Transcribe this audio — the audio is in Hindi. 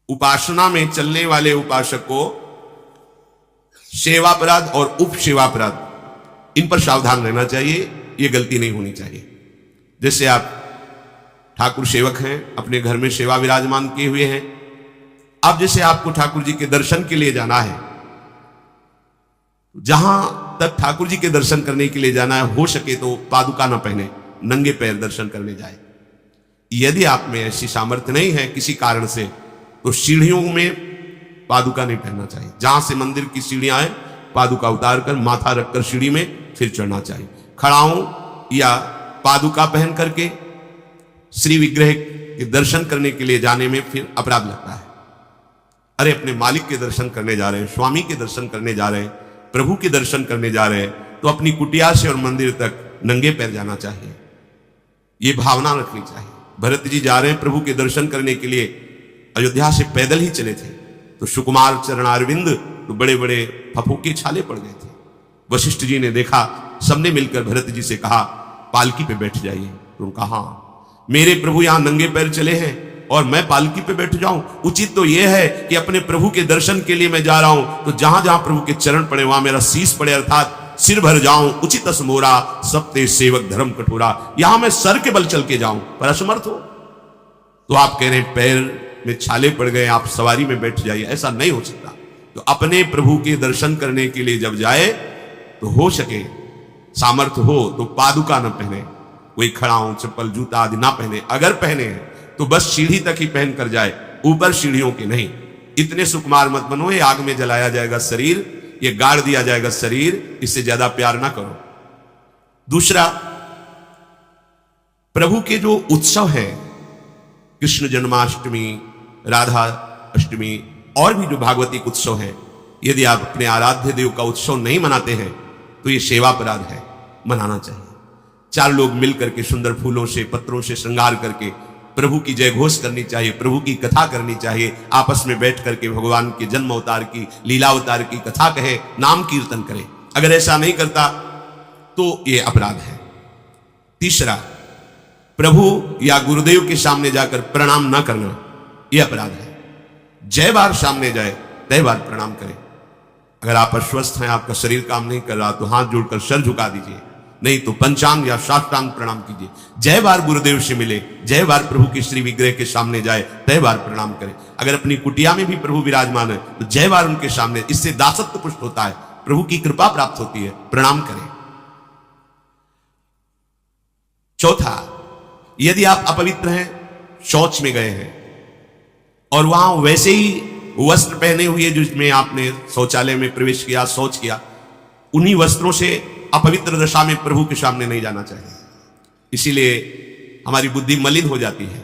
उपासना में चलने वाले उपासक को सेवापराध और उप सेवापराध इन पर सावधान रहना चाहिए, ये गलती नहीं होनी चाहिए। जैसे आप ठाकुर सेवक हैं, अपने घर में सेवा विराजमान किए हुए हैं, अब जैसे आपको ठाकुर जी के दर्शन के लिए जाना है, जहां तक ठाकुर जी के दर्शन करने के लिए जाना है, हो सके तो पादुका ना पहने, नंगे पैर दर्शन करने जाए। यदि आप में ऐसी सामर्थ्य नहीं है किसी कारण से, तो सीढ़ियों में पादुका नहीं पहनना चाहिए। जहां से मंदिर की सीढ़ियां हैं, पादुका उतार कर माथा रखकर सीढ़ी में फिर चढ़ना चाहिए। खड़ाऊं या पादुका पहन करके श्री विग्रह के दर्शन करने के लिए जाने में फिर अपराध लगता है। अरे अपने मालिक के दर्शन करने जा रहे हैं, स्वामी के दर्शन करने जा रहे हैं, प्रभु के दर्शन करने जा रहे हैं, तो अपनी कुटिया से और मंदिर तक नंगे पैर जाना चाहिए, ये भावना रखनी चाहिए। भरत जी जा रहे हैं प्रभु के दर्शन करने के लिए, अयोध्या से पैदल ही चले थे, तो सुकुमार चरणारविंद तो बड़े बड़े फफूके छाले पड़ गए थे। वशिष्ठ जी ने देखा, सबने मिलकर भरत जी से कहा पालकी पे बैठ जाइए। तो उन्होंने कहा हाँ, मेरे प्रभु यहां नंगे पैर चले हैं और मैं पालकी पे बैठ जाऊं? उचित तो यह है कि अपने प्रभु के दर्शन के लिए मैं जा रहा हूं, तो जहां जहां प्रभु के चरण पड़े वहां मेरा शीश पड़े, अर्थात सिर भर जाऊं। उचित असमोरा सप्ते सेवक धर्म कठोरा, यहां मैं सर के बल चल के जाऊं, पर असमर्थ हो। तो आप कह रहे हैं पैर में छाले पड़ गए, आप सवारी में बैठ जाइए, ऐसा नहीं हो सकता। तो अपने प्रभु के दर्शन करने के लिए जब जाए, तो हो सके सामर्थ्य हो तो पादुका न पहने, कोई खड़ाऊं चप्पल जूता आदि ना पहने। अगर पहने हैं तो बस सीढ़ी तक ही पहन कर जाए, ऊपर सीढ़ियों के नहीं। इतने सुकुमार मत बनो, ये आग में जलाया जाएगा शरीर, ये गाड़ दिया जाएगा शरीर, इससे ज्यादा प्यार ना करो। दूसरा, प्रभु के जो उत्सव है, कृष्ण जन्माष्टमी, राधा अष्टमी और भी जो भागवतिक उत्सव है, यदि आप अपने आराध्य देव का उत्सव नहीं मनाते हैं तो ये सेवापराध है, मनाना चाहिए। चार लोग मिलकर के सुंदर फूलों से पत्रों से श्रृंगार करके प्रभु की जय घोष करनी चाहिए, प्रभु की कथा करनी चाहिए, आपस में बैठ करके भगवान के जन्म अवतार की, लीला अवतार की कथा कहे, नाम कीर्तन करे। अगर ऐसा नहीं करता तो यह अपराध है। तीसरा, प्रभु या गुरुदेव के सामने जाकर प्रणाम न करना, यह अपराध है। जय बार सामने जाए तय बार प्रणाम करें। अगर आप अस्वस्थ हैं, आपका शरीर काम नहीं कर रहा, तो हाथ जोड़कर सर झुका दीजिए, नहीं तो पंचांग या साष्टांग प्रणाम कीजिए। जय बार गुरुदेव से मिले, जय बार प्रभु के श्री विग्रह के सामने जाए, तय बार प्रणाम करें। अगर अपनी कुटिया में भी प्रभु विराजमान है तो जय बार उनके सामने, इससे दासत्व पुष्ट होता है, प्रभु की कृपा प्राप्त होती है, प्रणाम करें। चौथा, यदि आप अपवित्र हैं, शौच में गए हैं और वहां वैसे ही वस्त्र पहने हुए जिसमें आपने शौचालय में प्रवेश किया, शौच किया, उन्हीं वस्त्रों से अपवित्र दशा में प्रभु के सामने नहीं जाना चाहिए। इसीलिए हमारी बुद्धि मलिन हो जाती है।